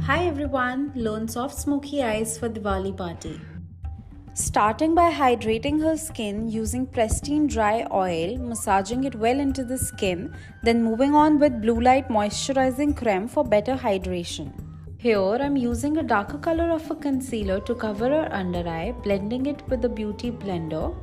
Hi everyone, learn soft smoky eyes for Diwali party. Starting by hydrating her skin using pristine dry oil, massaging it well into the skin, then moving on with blue light moisturizing creme for better hydration. Here I'm using a darker color of a concealer to cover her under eye, blending it with a beauty blender.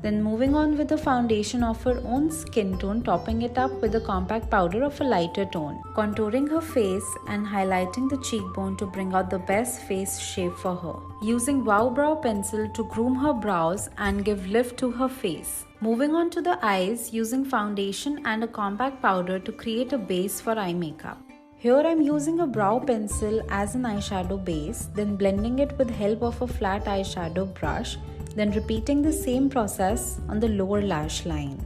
Then moving on with the foundation of her own skin tone, topping it up with a compact powder of a lighter tone. Contouring her face and highlighting the cheekbone to bring out the best face shape for her. Using Wow Brow Pencil to groom her brows and give lift to her face. Moving on to the eyes, using foundation and a compact powder to create a base for eye makeup. Here I'm using a brow pencil as an eyeshadow base, then blending it with help of a flat eyeshadow brush, then repeating the same process on the lower lash line.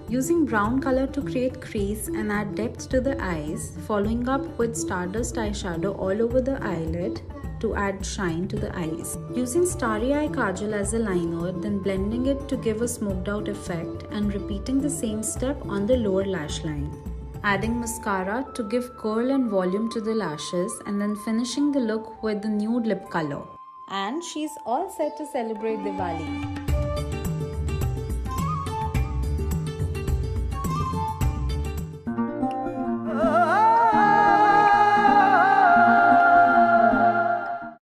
Using brown color to create crease and add depth to the eyes, following up with Stardust eyeshadow all over the eyelid to add shine to the eyes. Using Starry Eye Kajal as a liner, then blending it to give a smoked out effect and repeating the same step on the lower lash line. Adding mascara to give curl and volume to the lashes and then finishing the look with the nude lip color. And she's all set to celebrate Diwali.